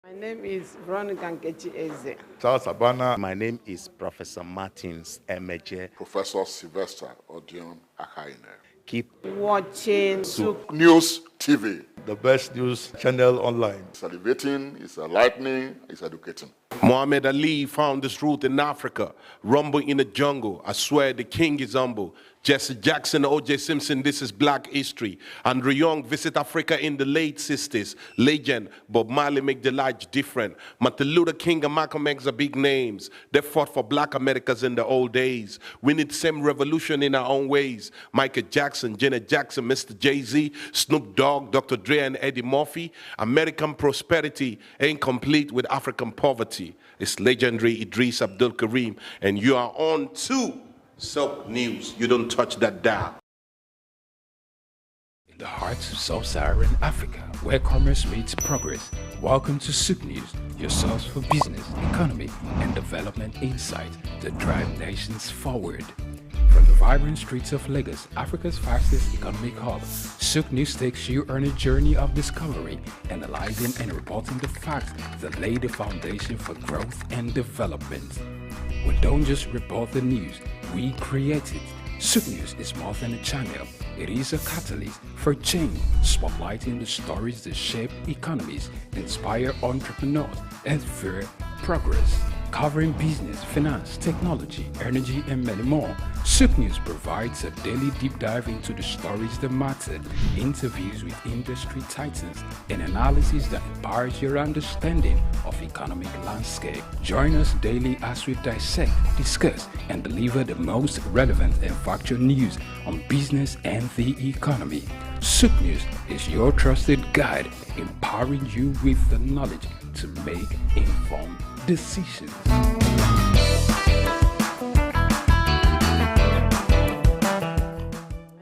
My name is Veronica Nkechi Eze. Sabana. My name is Professor Martins Emeje. Professor Sylvester Odion Akaine. Keep watching Souq News TV. The best news channel online. It's elevating, it's enlightening, it's educating. Muhammad Ali found this truth in Africa. Rumble in the jungle. I swear the king is humble. Jesse Jackson, O.J. Simpson, this is black history. Andrew Young visit Africa in the late 60s. Legend, Bob Marley make the light different. Martin Luther King and Malcolm X are big names. They fought for black Americans in the old days. We need the same revolution in our own ways. Michael Jackson, Janet Jackson, Mr. Jay-Z, Snoop Dogg, Dr. Dre and Eddie Murphy. American prosperity ain't complete with African poverty. It's legendary Idris Abdul Karim, and you are on to Souq News. You don't touch that dial. In the heart of sub-Saharan Africa, where commerce meets progress, welcome to Souq News, your source for business, economy, and development insight that drive nations forward. From the vibrant streets of Lagos, Africa's fastest economic hub, Souq News takes you on a journey of discovery, analyzing and reporting the facts that lay the foundation for growth and development. We don't just report the news, we create it. Souq News is more than a channel. It is a catalyst for change, spotlighting the stories that shape economies, inspire entrepreneurs, and fuel progress. Covering business, finance, technology, energy, and many more, Souq News provides a daily deep dive into the stories that matter, interviews with industry titans, and analysis that empowers your understanding of economic landscape. Join us daily as we dissect, discuss, and deliver the most relevant and factual news on business and the economy. Souq News is your trusted guide, empowering you with the knowledge to make informed decisions. My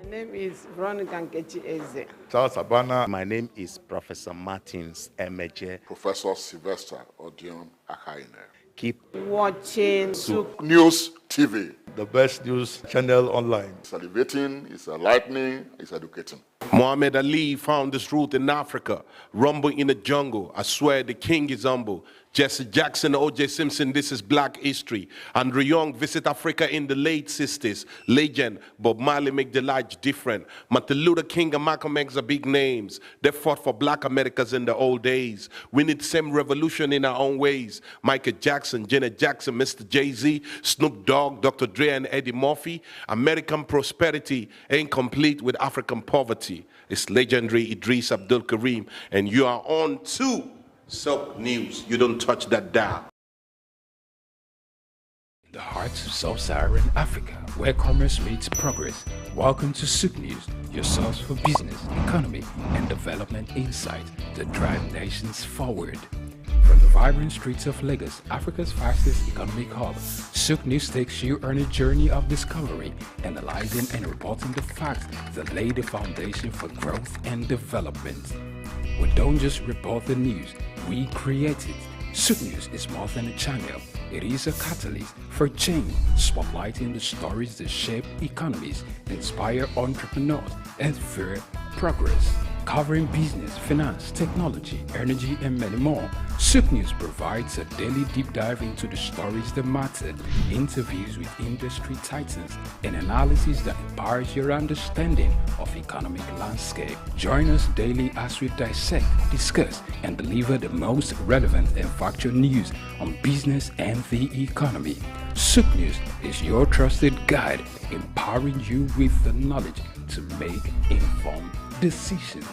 name is Veronica Nkechi Eze. Sabana. My name is Professor Martins Emeje. Professor Sylvester Odion Akaine. Keep watching Souq News TV. The best news channel online. It's elevating, it's enlightening, it's educating. Muhammad Ali found this truth in Africa. Rumble in the jungle. I swear the king is humble. Jesse Jackson, O.J. Simpson, this is black history. Andrew Young visit Africa in the late 60s. Legend, Bob Marley make the light different. Martin Luther King and Malcolm X are big names. They fought for black Americans in the old days. We need the same revolution in our own ways. Michael Jackson, Janet Jackson, Mr. Jay-Z, Snoop Dogg, Dr. Dre and Eddie Murphy. American prosperity ain't complete with African poverty. It's legendary Idris Abdul Karim, and you are on to Souq News. You don't touch that dial. In the heart of sub-Saharan Africa, where commerce meets progress, welcome to Souq News, your source for business, economy, and development insight that drive nations forward. From the vibrant streets of Lagos, Africa's fastest economic hub, Souq News takes you on a journey of discovery, analyzing and reporting the facts that lay the foundation for growth and development. We don't just report the news, we create it. Souq News is more than a channel. It is a catalyst for change, spotlighting the stories that shape economies, inspire entrepreneurs, and fuel progress. Covering business, finance, technology, energy, and many more, Souq News provides a daily deep dive into the stories that matter, interviews with industry titans, and analysis that empowers your understanding of economic landscape. Join us daily as we dissect, discuss, and deliver the most relevant and factual news on business and the economy. Souq News is your trusted guide, empowering you with the knowledge to make informed decisions.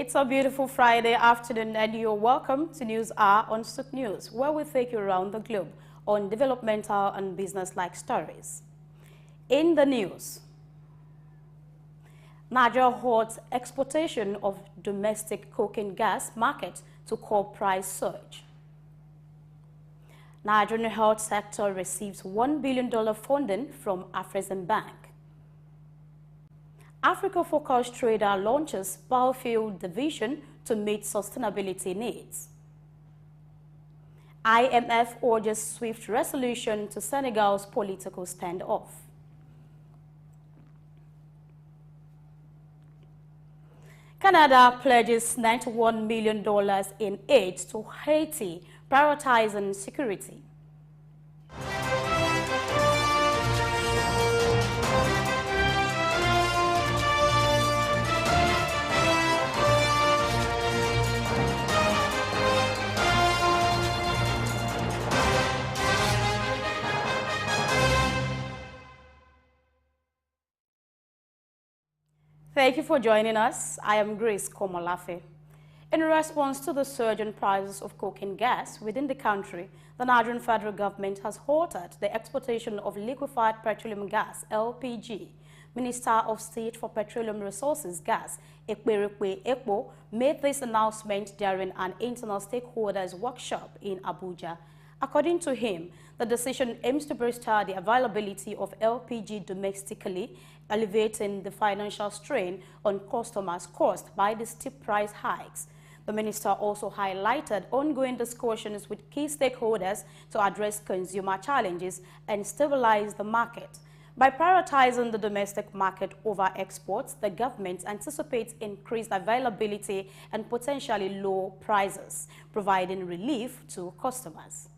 It's a beautiful Friday afternoon and you're welcome to News Hour on Souq News, where we take you around the globe on developmental and business-like stories. In the news, Nigeria halts exportation of domestic coking gas market to curb price surge. Nigerian health sector receives $1 billion funding from Afrexim Bank. Africa-focused trader launches biofuel division to meet sustainability needs. IMF urges swift resolution to Senegal's political standoff. Canada pledges $91 million in aid to Haiti, prioritizing security. Thank you for joining us. I am Grace Komolafe. In response to the surge in prices of coking gas within the country, the Nigerian federal government has halted the exportation of liquefied petroleum gas, LPG. Minister of State for Petroleum Resources Gas, Ekperekwe Ekpo, made this announcement during an internal stakeholders workshop in Abuja. According to him, the decision aims to bolster the availability of LPG domestically, alleviating the financial strain on customers caused by the steep price hikes. The minister also highlighted ongoing discussions with key stakeholders to address consumer challenges and stabilize the market. By prioritizing the domestic market over exports, the government anticipates increased availability and potentially low prices, providing relief to customers.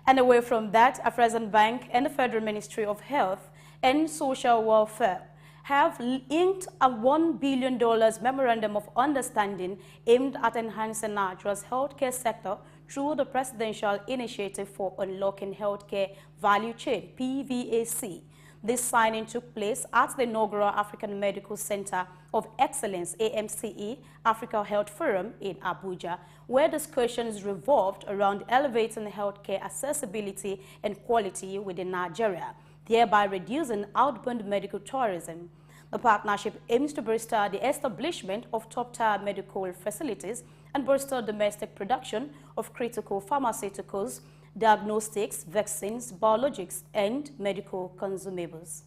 And away from that, Afrexim Bank and the Federal Ministry of Health and Social Welfare have inked a $1 billion memorandum of understanding aimed at enhancing Nigeria's healthcare sector through the Presidential Initiative for Unlocking Healthcare Value Chain, PVAC. This signing took place at the inaugural African Medical Center of Excellence, AMCE, Africa Health Forum in Abuja, where discussions revolved around elevating healthcare accessibility and quality within Nigeria, thereby reducing outbound medical tourism. The partnership aims to bolster the establishment of top-tier medical facilities and bolster domestic production of critical pharmaceuticals, diagnostics, vaccines, biologics, and medical consumables.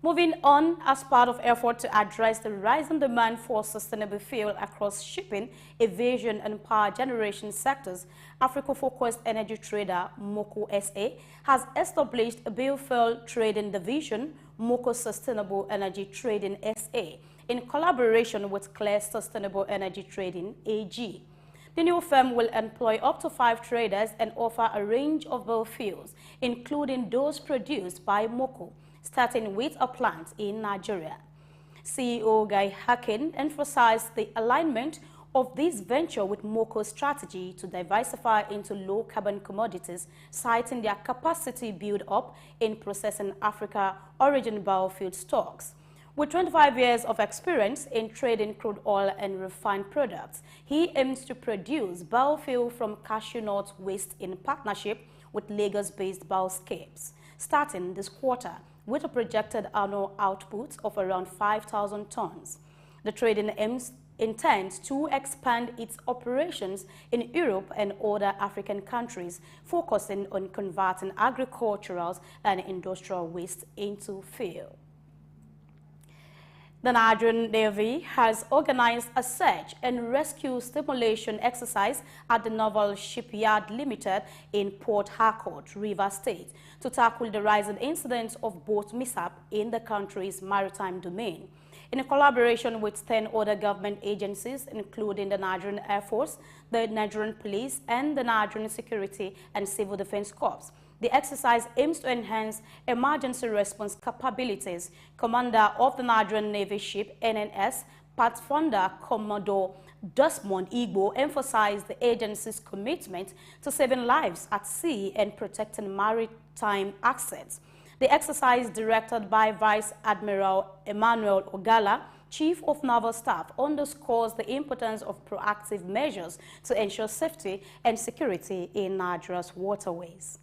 Moving on, as part of effort to address the rising demand for sustainable fuel across shipping, aviation, and power generation sectors, Africa-focused energy trader MOCO SA has established a biofuel trading division, MOCO Sustainable Energy Trading SA, in collaboration with Clear Sustainable Energy Trading AG. The new firm will employ up to 5 traders and offer a range of biofuels, including those produced by MOCO, starting with a plant in Nigeria. CEO Guy Haken emphasized the alignment of this venture with MOCO's strategy to diversify into low-carbon commodities, citing their capacity build-up in processing Africa-origin biofuel stocks. With 25 years of experience in trading crude oil and refined products, he aims to produce biofuel from cashew nut waste in partnership with Lagos-based Bioscapes, starting this quarter with a projected annual output of around 5,000 tons. The trading intends to expand its operations in Europe and other African countries, focusing on converting agricultural and industrial waste into fuel. The Nigerian Navy has organized a search and rescue stimulation exercise at the Naval Shipyard Limited in Port Harcourt, Rivers State, to tackle the rising incidents of boat mishap in the country's maritime domain. In a collaboration with 10 other government agencies, including the Nigerian Air Force, the Nigerian Police, and the Nigerian Security and Civil Defense Corps, the exercise aims to enhance emergency response capabilities. Commander of the Nigerian Navy ship NNS, Pathfinder Commodore Desmond Igbo, emphasized the agency's commitment to saving lives at sea and protecting maritime assets. The exercise, directed by Vice Admiral Emmanuel Ogala, Chief of Naval Staff, underscores the importance of proactive measures to ensure safety and security in Nigeria's waterways.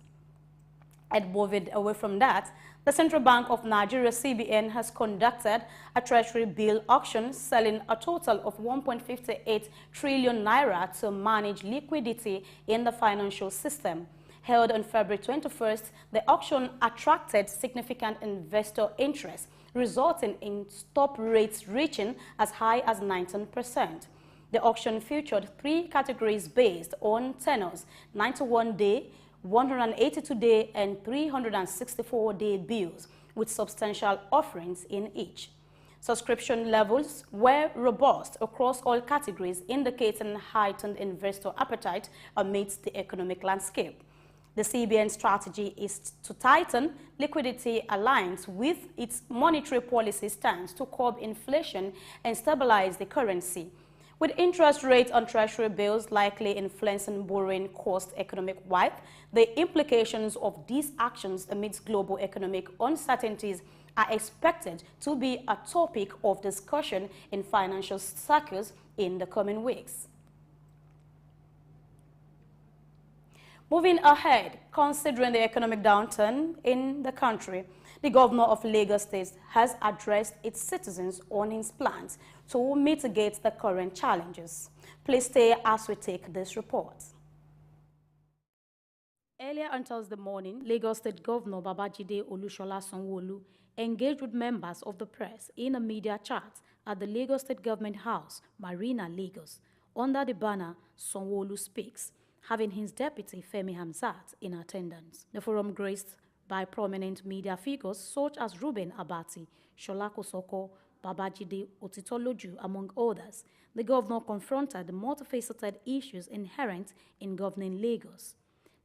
And moving away from that, the Central Bank of Nigeria, CBN, has conducted a treasury bill auction selling a total of 1.58 trillion naira to manage liquidity in the financial system. Held on February 21st, the auction attracted significant investor interest, resulting in stop rates reaching as high as 19%. The auction featured three categories based on tenors: 91-day, 182-day and 364-day bills, with substantial offerings in each. Subscription levels were robust across all categories, indicating heightened investor appetite amidst the economic landscape. The CBN strategy is to tighten liquidity aligned with its monetary policy stance to curb inflation and stabilize the currency. With interest rates on treasury bills likely influencing borrowing cost economic-wide, the implications of these actions amidst global economic uncertainties are expected to be a topic of discussion in financial circles in the coming weeks. Moving ahead, considering the economic downturn in the country, the governor of Lagos State has addressed its citizens on his plans to mitigate the current challenges. Please stay as we take this report. Earlier on Thursday morning, Lagos State Governor Babajide Olusola Sanwo-Olu engaged with members of the press in a media chat at the Lagos State Government House, Marina, Lagos, under the banner Sanwo-Olu Speaks, having his deputy Femi Hamzat in attendance. The forum graced by prominent media figures such as Ruben Abati, Shola Kosoko, Babajide Otitoloju, among others. The governor confronted the multifaceted issues inherent in governing Lagos.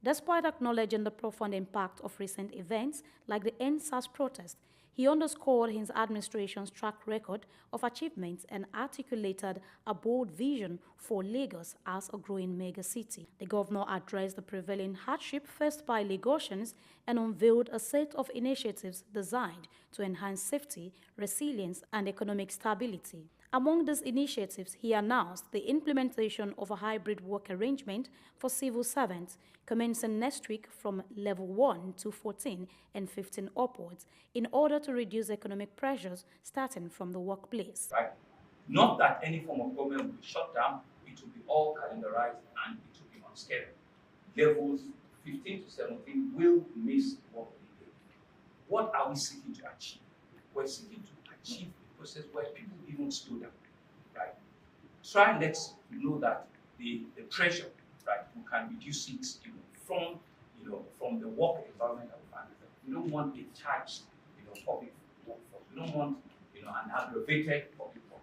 Despite acknowledging the profound impact of recent events like the NSAS protest, he underscored his administration's track record of achievements and articulated a bold vision for Lagos as a growing megacity. The governor addressed the prevailing hardship faced by Lagosians and unveiled a set of initiatives designed to enhance safety, resilience, and economic stability. Among these initiatives, he announced the implementation of a hybrid work arrangement for civil servants, commencing next week from level 1 to 14 and 15 upwards, in order to reduce economic pressures starting from the workplace. Right? Not that any form of government will be shut down, it will be all calendarized and it will be on schedule. Levels 15 to 17 will miss work day. What are we seeking to achieve? We're seeking to achieve process where people even slow down, right? Try and let's know that the pressure, right, we can reduce it, from the work environment that we find ourselves. We don't want a charged, public workforce. We don't want, an aggravated public workforce.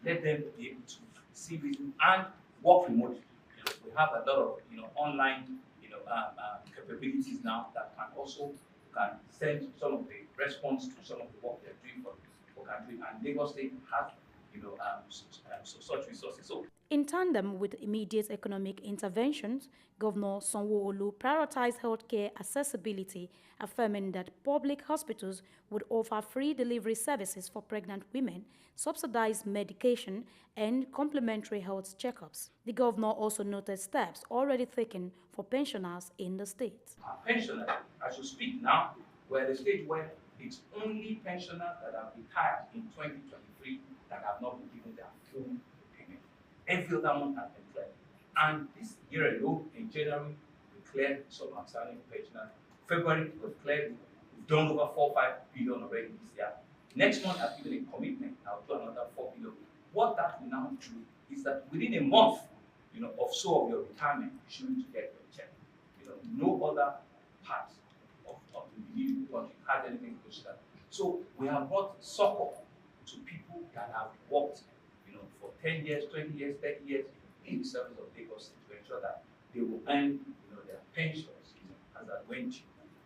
Let them be able to see reason and work remotely. We have a lot of, online, capabilities now that can send some of the response to some of the work they're doing for country, and Lagos State has, such resources. So, in tandem with immediate economic interventions, Governor Sanwo-Olu prioritized healthcare accessibility, affirming that public hospitals would offer free delivery services for pregnant women, subsidized medication, and complementary health checkups. The governor also noted steps already taken for pensioners in the state. Our pensioners, as you speak now, we're at a stage where it's only pensioners that have retired in 2023 that have not been given their full payment. Every other one has been cleared. And this year alone, in January, we cleared some outstanding pensioners. February, we've cleared, we've done over 4-5 billion already this year. Next month, I've given a commitment, I'll do another 4 billion. What that will now do is that within a month, of so of your retirement, you should get your check. No other part of the country has anything to do with that. So we have brought Souq to people that have worked, for 10 years, 20 years, 30 years in the service of Lagos to ensure that they will earn, their pensions as that went to,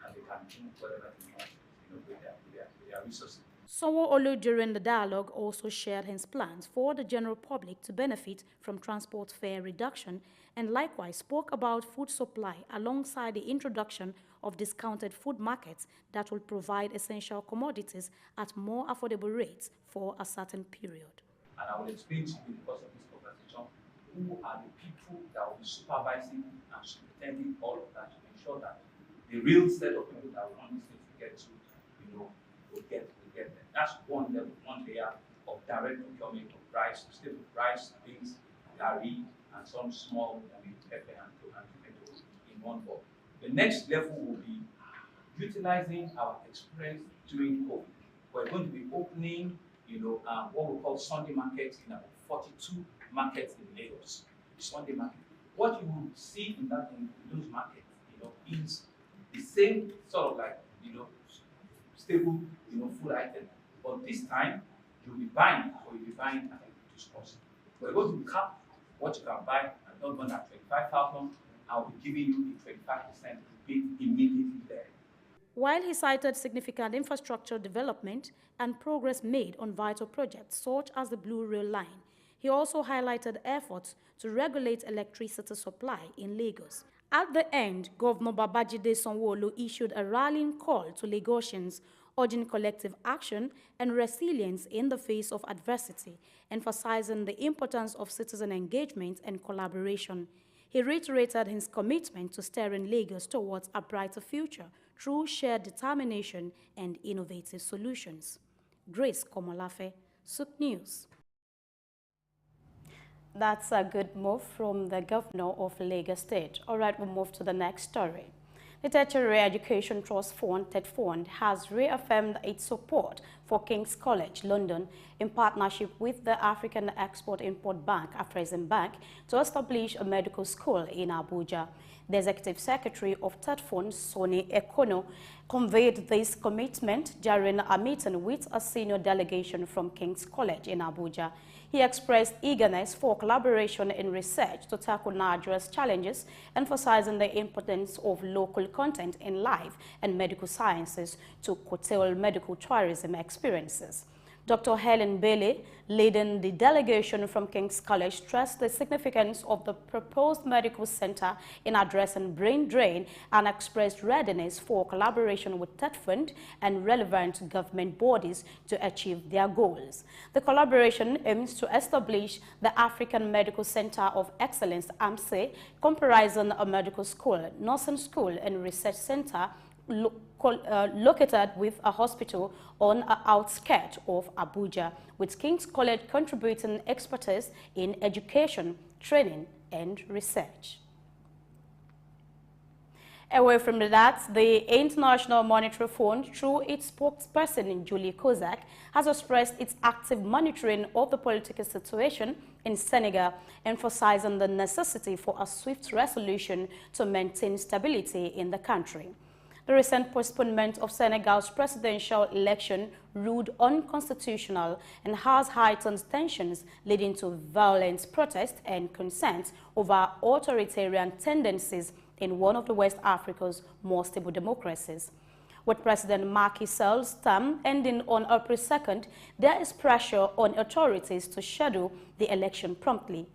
and they can do whatever they want, with their resources. Sanwo-Olu during the dialogue also shared his plans for the general public to benefit from transport fare reduction and likewise spoke about food supply alongside the introduction of discounted food markets that will provide essential commodities at more affordable rates for a certain period. And I will explain to you in the course of this conversation who are the people that will be supervising and superintending all of that to ensure that the real set of people that we want this thing to get to, will get there. That's one level, one layer of direct procurement of rice, staple rice, beans, curry, and some small pepper and tomatoes in one bowl. The next level will be utilizing our experience during COVID. We're going to be opening, what we call Sunday markets in about 42 markets in Lagos. Sunday market. What you will see in those markets, is the same sort of like, stable, food item. But this time, you'll be buying, or you'll be buying at a reduced cost. We're going to cap what you can buy at not more than 25,000. I'll be giving you the 25% rebate immediately there. While he cited significant infrastructure development and progress made on vital projects such as the Blue Rail Line, he also highlighted efforts to regulate electricity supply in Lagos. At the end, Governor Babajide Sanwo-Olu issued a rallying call to Lagosians, urging collective action and resilience in the face of adversity, emphasizing the importance of citizen engagement and collaboration. He reiterated his commitment to steering Lagos towards a brighter future through shared determination and innovative solutions. Grace Komolafe, Souq News. That's a good move from the governor of Lagos State. All right, we'll move to the next story. The Tertiary Education Trust Fund, TETFund, has reaffirmed its support for King's College London in partnership with the African Export-Import Bank, Afreximbank, to establish a medical school in Abuja. The Executive Secretary of TETFund, Sonny Ekono, conveyed this commitment during a meeting with a senior delegation from King's College in Abuja. He expressed eagerness for collaboration in research to tackle Nigeria's challenges, emphasizing the importance of local content in life and medical sciences to curtail medical tourism experiences. Dr. Helen Bailey, leading the delegation from King's College, stressed the significance of the proposed medical center in addressing brain drain and expressed readiness for collaboration with TETFund and relevant government bodies to achieve their goals. The collaboration aims to establish the African Medical Center of Excellence, AMCE, comprising a medical school, nursing school, and research center located with a hospital on the outskirts of Abuja, with King's College contributing expertise in education, training, and research. Away from that, the International Monetary Fund, through its spokesperson, Julie Kozak, has expressed its active monitoring of the political situation in Senegal, emphasizing the necessity for a swift resolution to maintain stability in the country. The recent postponement of Senegal's presidential election ruled unconstitutional and has heightened tensions, leading to violent protests and concerns over authoritarian tendencies in one of the West Africa's most stable democracies. With President Macky Sall's term ending on April 2nd, there is pressure on authorities to schedule the election promptly.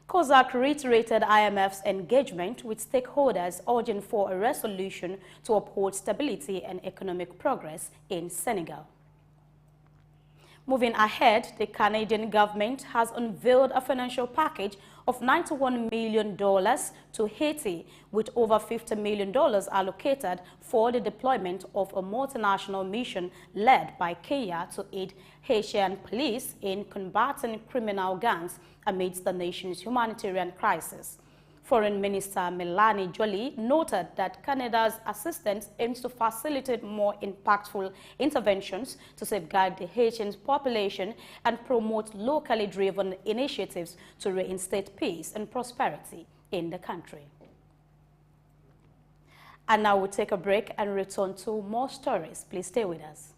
Kozak reiterated IMF's engagement with stakeholders, urging for a resolution to uphold stability and economic progress in Senegal. Moving ahead, the Canadian government has unveiled a financial package of $91 million to Haiti, with over $50 million allocated for the deployment of a multinational mission led by Kenya to aid Haitian police in combating criminal gangs amidst the nation's humanitarian crisis. Foreign Minister Melanie Joly noted that Canada's assistance aims to facilitate more impactful interventions to safeguard the Haitian population and promote locally driven initiatives to reinstate peace and prosperity in the country. And now we'll take a break and return to more stories. Please stay with us.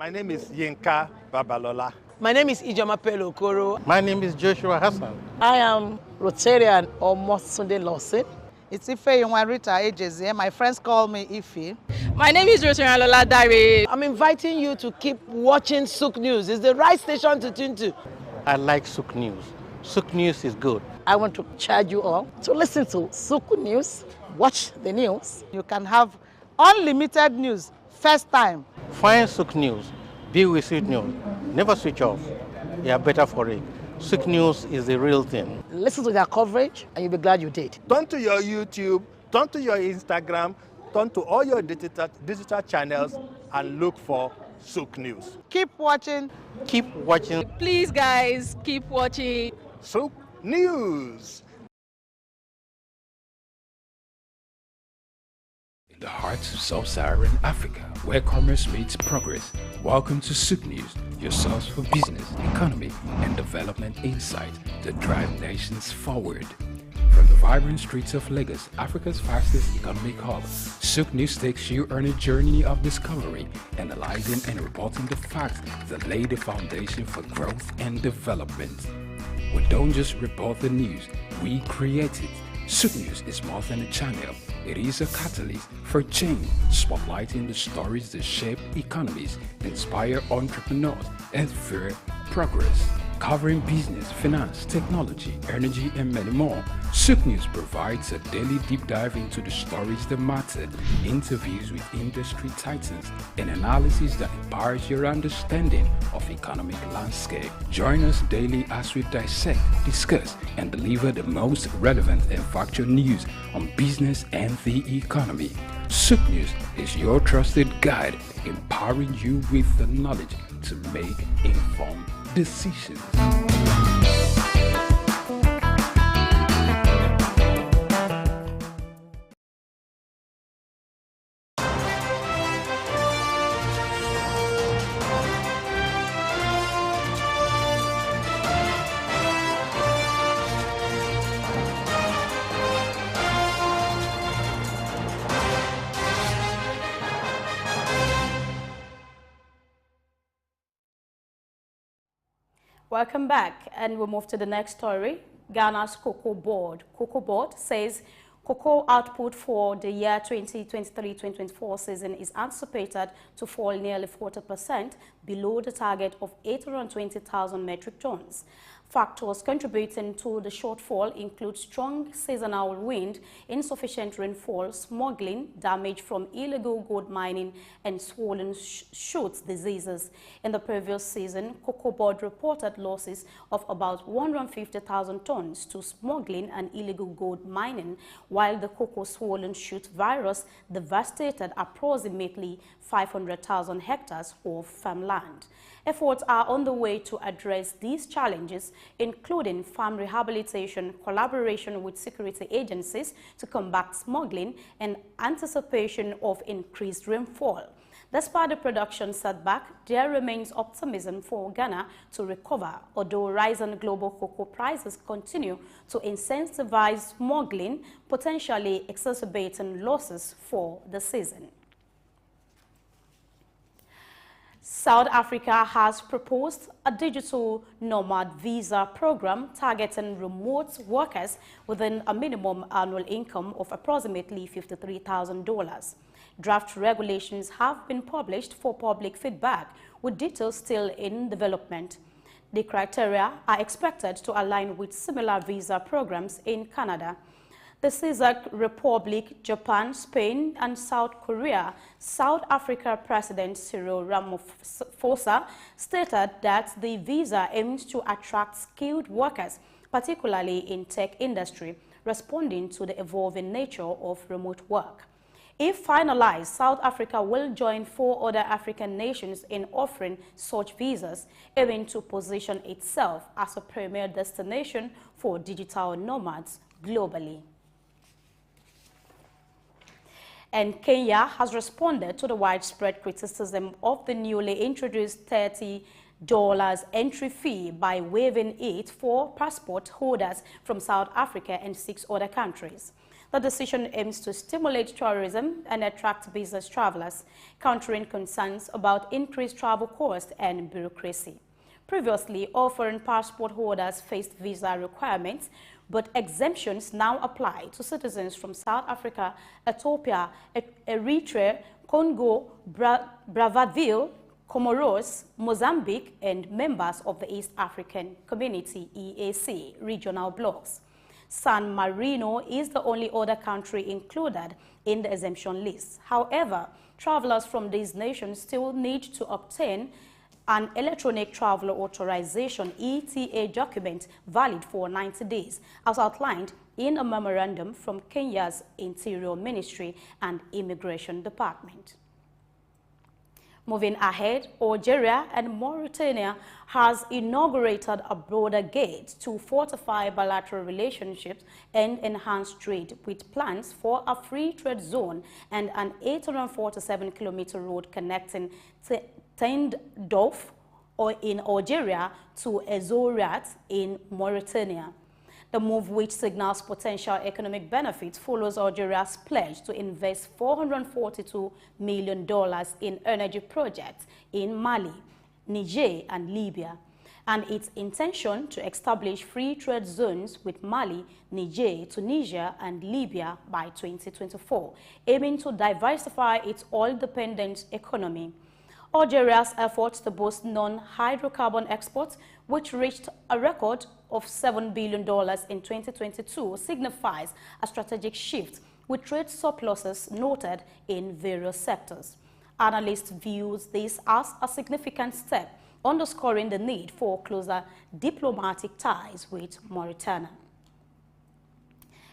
My name is Yinka Babalola. My name is Ijoma Pelokoro. My name is Joshua Hassan. I am Rotarian or Mosunde Lawson. It's Ife Yunwarita Ejeze. My friends call me Ife. My name is Rotarian Lola Dare. I'm inviting you to keep watching Souq News. It's the right station to tune to. I like Souq News. Souq News is good. I want to charge you all to listen to Souq News, watch the news. You can have unlimited news, first time. Find Souq News. Be with Souq News. Never switch off. You are better for it. Souq News is the real thing. Listen to their coverage and you'll be glad you did. Turn to your YouTube, turn to your Instagram, turn to all your digital channels and look for Souq News. Keep watching. Keep watching. Please, guys, keep watching Souq News. In the heart of sub-Saharan Africa, where commerce meets progress, welcome to Souq News, your source for business, economy, and development insight that drive nations forward. From the vibrant streets of Lagos, Africa's fastest economic hub, Souq News takes you on a journey of discovery, analyzing and reporting the facts that lay the foundation for growth and development. We don't just report the news, we create it. Souq News is more than a channel. It is a catalyst for change, spotlighting the stories that shape economies, inspire entrepreneurs, and fuel progress. Covering business, finance, technology, energy, and many more, Souq News provides a daily deep dive into the stories that matter, interviews with industry titans, and analysis that empowers your understanding of economic landscape. Join us daily as we dissect, discuss, and deliver the most relevant and factual news on business and the economy. Souq News is your trusted guide, empowering you with the knowledge to make informed decisions. Welcome back, and we'll move to the next story. Ghana's Cocoa Board says cocoa output for the year 2023-2024 season is anticipated to fall nearly 40% below the target of 820,000 metric tons. Factors contributing to the shortfall include strong seasonal wind, insufficient rainfall, smuggling, damage from illegal gold mining, and swollen shoot diseases. In the previous season, Cocoa Board reported losses of about 150,000 tons to smuggling and illegal gold mining, while the cocoa swollen shoot virus devastated approximately 500,000 hectares of farmland. Efforts are on the way to address these challenges, including farm rehabilitation, collaboration with security agencies to combat smuggling, and anticipation of increased rainfall. Despite the production setback, there remains optimism for Ghana to recover, although rising global cocoa prices continue to incentivize smuggling, potentially exacerbating losses for the season. South Africa has proposed a digital nomad visa program targeting remote workers within a minimum annual income of approximately $53,000. Draft regulations have been published for public feedback, with details still in development. The criteria are expected to align with similar visa programs in Canada, the Czech Republic, Japan, Spain, and South Korea. South Africa President Cyril Ramaphosa stated that the visa aims to attract skilled workers, particularly in tech industry, responding to the evolving nature of remote work. If finalized, South Africa will join 4 other African nations in offering such visas, aiming to position itself as a premier destination for digital nomads globally. And Kenya has responded to the widespread criticism of the newly introduced 30 entry fee by waiving it for passport holders from South Africa and 6 other countries. The decision aims to stimulate tourism and attract business travelers, countering concerns about increased travel costs and bureaucracy. Previously, all foreign passport holders faced visa requirements, but exemptions now apply to citizens from South Africa, Ethiopia, Eritrea, Congo, Brazzaville, Comoros, Mozambique, and members of the East African Community (EAC) regional blocs. San Marino is the only other country included in the exemption list. However, travelers from these nations still need to obtain an electronic traveler authorization (ETA) document valid for 90 days, as outlined in a memorandum from Kenya's Interior Ministry and Immigration Department. Moving ahead, Algeria and Mauritania has inaugurated a broader gate to fortify bilateral relationships and enhance trade, with plans for a free trade zone and an 847-kilometer road connecting Tindouf in Algeria to Essaouira in Mauritania. The move, which signals potential economic benefits, follows Algeria's pledge to invest $442 million in energy projects in Mali, Niger, and Libya, and its intention to establish free trade zones with Mali, Niger, Tunisia, and Libya by 2024, aiming to diversify its oil-dependent economy. Algeria's efforts to boost non-hydrocarbon exports, which reached a record of $7 billion in 2022, signifies a strategic shift, with trade surpluses noted in various sectors. Analysts view this as a significant step, underscoring the need for closer diplomatic ties with Mauritania.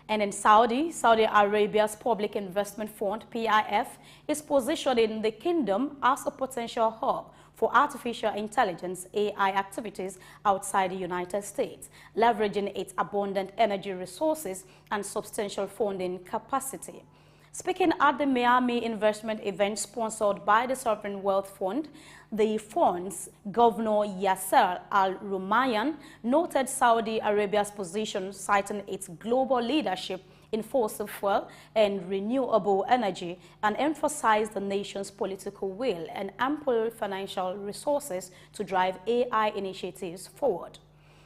And in Saudi Arabia's Public Investment Fund, PIF, is positioned in the kingdom as a potential hub for artificial intelligence (AI) activities outside the United States, leveraging its abundant energy resources and substantial funding capacity. Speaking at the Miami investment event sponsored by the Sovereign Wealth Fund, the fund's Governor Yasser Al-Rumayyan noted Saudi Arabia's position, citing its global leadership in fossil fuel and renewable energy, and emphasized the nation's political will and ample financial resources to drive AI initiatives forward.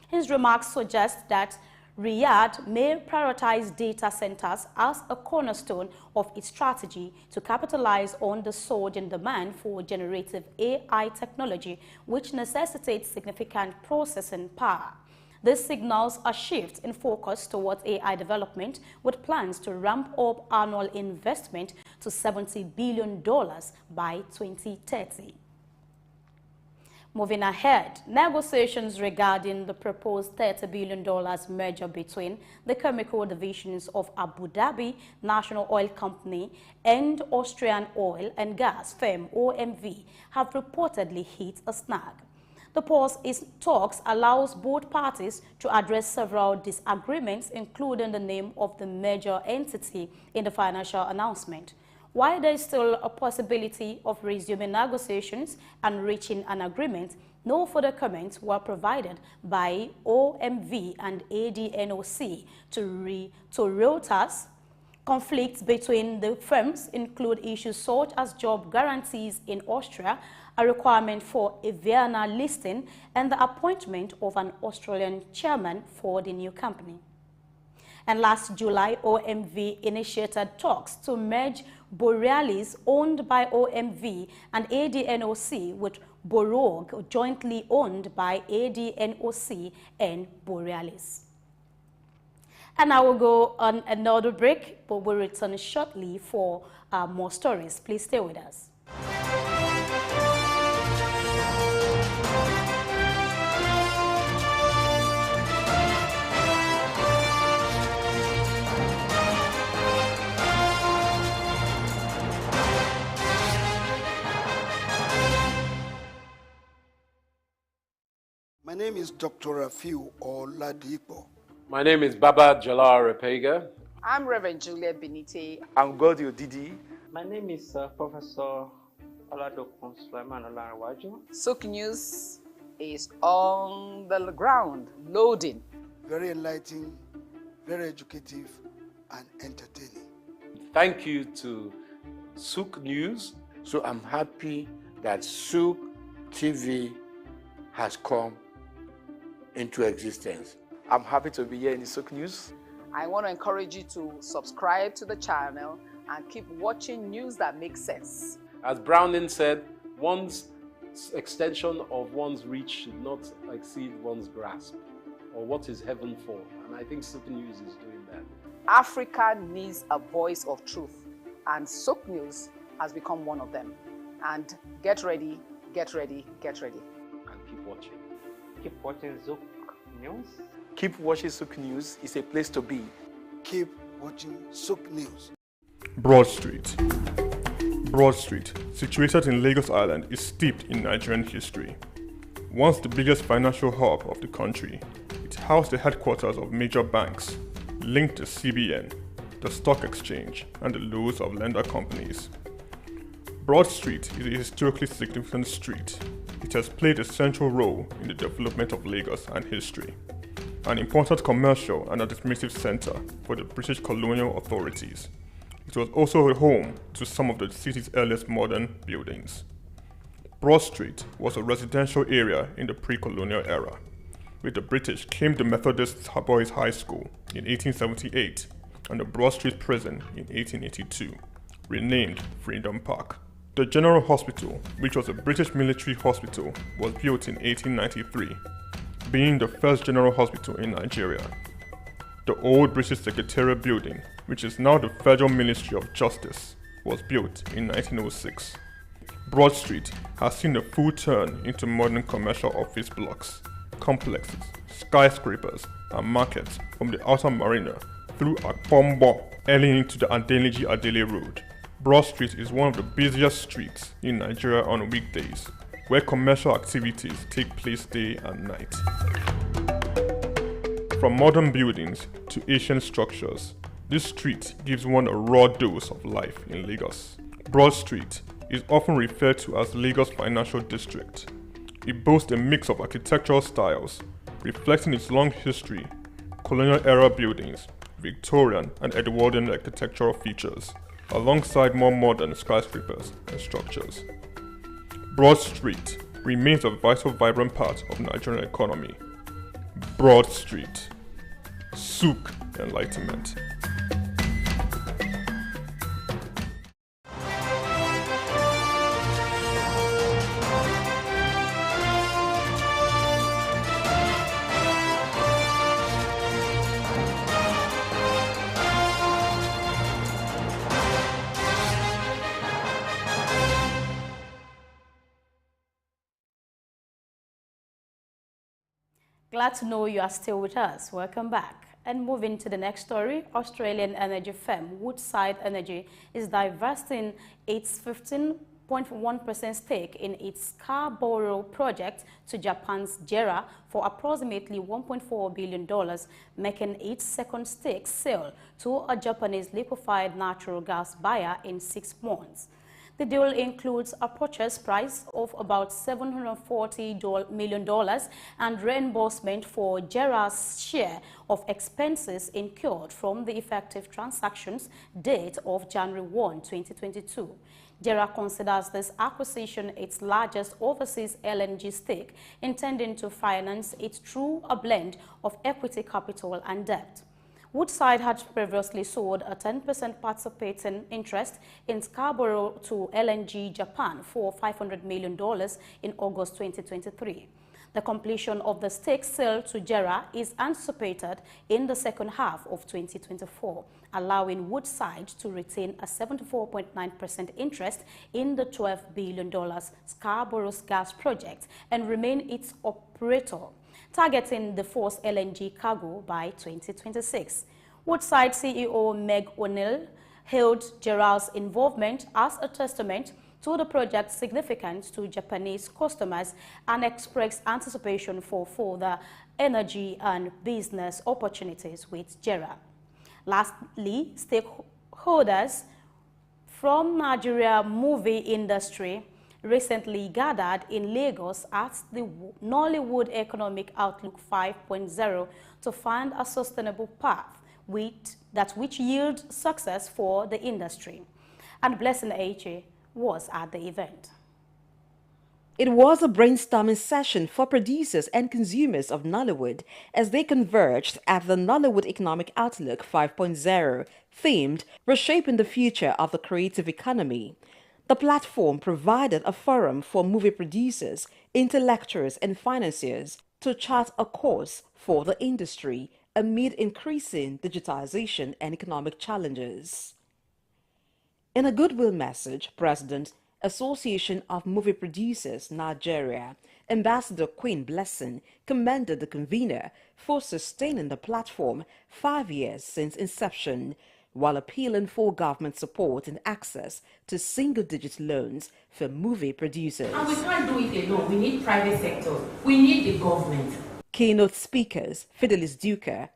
His remarks suggest that Riyadh may prioritize data centers as a cornerstone of its strategy to capitalize on the surge in demand for generative AI technology, which necessitates significant processing power. This signals a shift in focus towards AI development, with plans to ramp up annual investment to $70 billion by 2030. Moving ahead, negotiations regarding the proposed $30 billion merger between the chemical divisions of Abu Dhabi National Oil Company and Austrian oil and gas firm OMV have reportedly hit a snag. The pause in talks allows both parties to address several disagreements, including the name of the merger entity in the financial announcement. While there is still a possibility of resuming negotiations and reaching an agreement, no further comments were provided by OMV and ADNOC to Reuters. Conflicts between the firms include issues such as job guarantees in Austria, a requirement for a Vienna listing, and the appointment of an Australian chairman for the new company. And last July, OMV initiated talks to merge Borealis, owned by OMV, and ADNOC with Borog, jointly owned by ADNOC and Borealis. And I will go on another break, but we'll return shortly for more stories. Please stay with us. My name is Dr. Rafiu Oladipo. My name is Baba Jalal Repega. I'm Reverend Juliet Benite. I'm Godio Didi. My name is Professor Oladokun Sulaiman Olarawaju. Souq News, is on the ground, loading. Very enlightening, very educative, and entertaining. Thank you to Souq News. So I'm happy that Souq TV has come into existence. I'm happy to be here in the Souq News. I want to encourage you to subscribe to the channel and keep watching news that makes sense. As Browning said, one's extension of one's reach should not exceed one's grasp, or what is heaven for. And I think Souq News is doing that. Africa needs a voice of truth, and Souq News has become one of them. And get ready, get ready, get ready. And keep watching. Keep watching Souq News. Keep watching Souq News. It's a place to be. Keep watching Souq News. Broad Street. Broad Street, situated in Lagos Island, is steeped in Nigerian history. Once the biggest financial hub of the country, it housed the headquarters of major banks, linked the CBN, the stock exchange, and the loads of lender companies. Broad Street is a historically significant street. It has played a central role in the development of Lagos and history, an important commercial and administrative center for the British colonial authorities. It was also a home to some of the city's earliest modern buildings. Broad Street was a residential area in the pre-colonial era. With the British came the Methodist Boys High School in 1878 and the Broad Street Prison in 1882, renamed Freedom Park. The General Hospital, which was a British military hospital, was built in 1893, being the first general hospital in Nigeria. The old British Secretariat building, which is now the Federal Ministry of Justice, was built in 1906. Broad Street has seen a full turn into modern commercial office blocks, complexes, skyscrapers, and markets from the outer marina through Akpombo, early into the Adeniji-Adele Road. Broad Street is one of the busiest streets in Nigeria on weekdays, where commercial activities take place day and night. From modern buildings to ancient structures, this street gives one a raw dose of life in Lagos. Broad Street is often referred to as Lagos Financial District. It boasts a mix of architectural styles, reflecting its long history, colonial-era buildings, Victorian and Edwardian architectural features, alongside more modern skyscrapers and structures. Broad Street remains a vital, vibrant part of the Nigerian economy. Broad Street. Souq Enlightenment. Glad to know you are still with us. Welcome back. And moving to the next story, Australian energy firm Woodside Energy is divesting its 15.1% stake in its Scarborough project to Japan's JERA for approximately $1.4 billion, making its second stake sale to a Japanese liquefied natural gas buyer in 6 months. The deal includes a purchase price of about $740 million and reimbursement for JERA's share of expenses incurred from the effective transactions date of January 1, 2022. JERA considers this acquisition its largest overseas LNG stake, intending to finance it through a blend of equity capital and debt. Woodside had previously sold a 10% participating interest in Scarborough to LNG Japan for $500 million in August 2023. The completion of the stake sale to JERA is anticipated in the second half of 2024, allowing Woodside to retain a 74.9% interest in the $12 billion Scarborough gas project and remain its operator, targeting the first LNG cargo by 2026. Woodside CEO Meg O'Neill hailed JERA's involvement as a testament to the project's significance to Japanese customers and expressed anticipation for further energy and business opportunities with JERA. Lastly, stakeholders from Nigeria movie industry recently gathered in Lagos at the Nollywood Economic Outlook 5.0 to find a sustainable path which yield success for the industry. And Blessing Eche was at the event. It was a brainstorming session for producers and consumers of Nollywood as they converged at the Nollywood Economic Outlook 5.0, themed Reshaping the Future of the Creative Economy. The platform provided a forum for movie producers, intellectuals, and financiers to chart a course for the industry amid increasing digitization and economic challenges. In a goodwill message, President, Association of Movie Producers, Nigeria, Ambassador Queen Blessing commended the convener for sustaining the platform 5 years since inception, while appealing for government support and access to single-digit loans for movie producers. And we can't do it alone. We need private sector. We need the government. Keynote speakers Fidelis Duca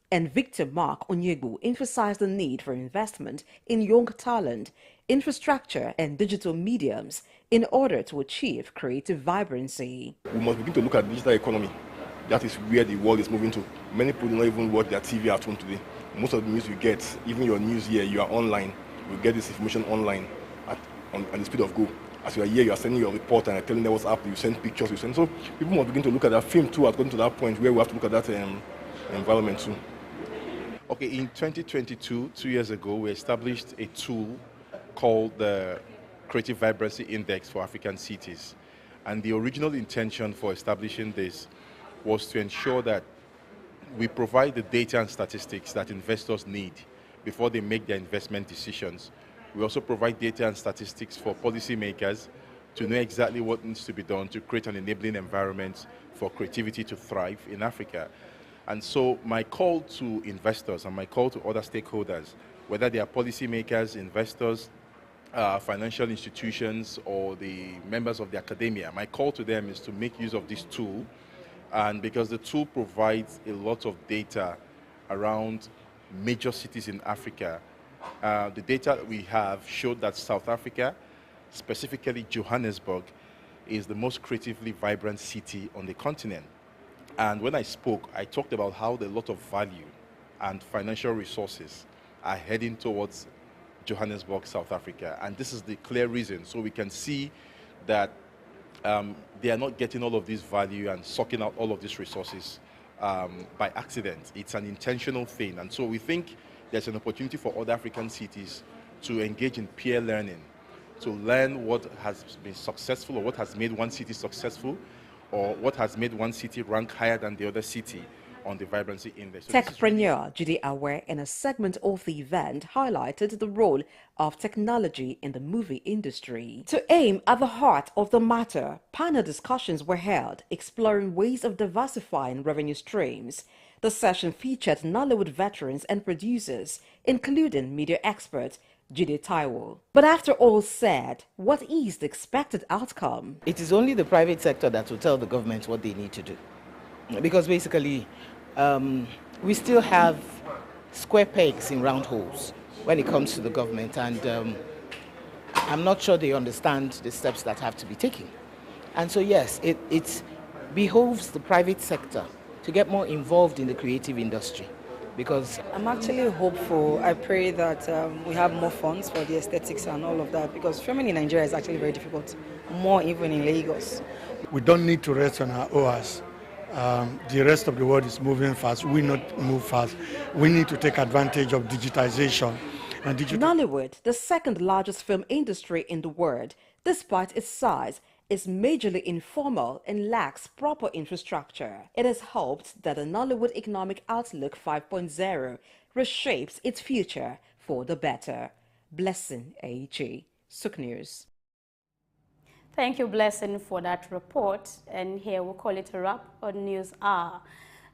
and Victor Mark Onyegu emphasized the need for investment in young talent, infrastructure, and digital mediums in order to achieve creative vibrancy. We must begin to look at the digital economy. That is where the world is moving to. Many people do not even watch their TV at home today. Most of the news you get, even your news here, you are online. You get this information online at the speed of go. As you are here, you are sending your report and telling them what's up. You send pictures, you send. So people must begin to look at that film too, according to that point where we have to look at that environment too. Okay, in 2022, 2 years ago, we established a tool called the Creative Vibrancy Index for African cities. And the original intention for establishing this was to ensure that we provide the data and statistics that investors need before they make their investment decisions. We also provide data and statistics for policymakers to know exactly what needs to be done to create an enabling environment for creativity to thrive in Africa. And so my call to investors and my call to other stakeholders, whether they are policymakers, investors, financial institutions, or the members of the academia, my call to them is to make use of this tool. And because the tool provides a lot of data around major cities in Africa, the data that we have showed that South Africa, specifically Johannesburg, is the most creatively vibrant city on the continent. And when I spoke, I talked about how a lot of value and financial resources are heading towards Johannesburg, South Africa. And this is the clear reason. So we can see that they are not getting all of this value and sucking out all of these resources by accident. It's an intentional thing. And so we think there's an opportunity for other African cities to engage in peer learning, to learn what has been successful or what has made one city successful, or what has made one city rank higher than the other city on the vibrancy index. So Techpreneur Judy Aware, in a segment of the event, highlighted the role of technology in the movie industry. To aim at the heart of the matter, panel discussions were held exploring ways of diversifying revenue streams. The session featured Nollywood veterans and producers, including media expert Jide Taiwo. But after all said, what is the expected outcome? It is only the private sector that will tell the government what they need to do. Because basically, we still have square pegs in round holes when it comes to the government, and I'm not sure they understand the steps that have to be taken. And so yes, it behoves the private sector to get more involved in the creative industry. Because I'm actually hopeful. I pray that we have more funds for the aesthetics and all of that, because filming in Nigeria is actually very difficult, more even in Lagos. We don't need to rest on our oars. The rest of the world is moving fast. We not move fast. We need to take advantage of digitization. And Nollywood, the second largest film industry in the world, despite its size, is majorly informal and lacks proper infrastructure. It is hoped that the Nollywood Economic Outlook 5.0 reshapes its future for the better. Blessing Eche, Souq News. Thank you, Blessing, for that report. And here we'll call it a wrap on News Hour.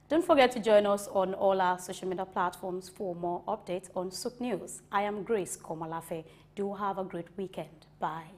Don't forget to join us on all our social media platforms for more updates on Souq News. I am Grace Komalafe. Do have a great weekend. Bye.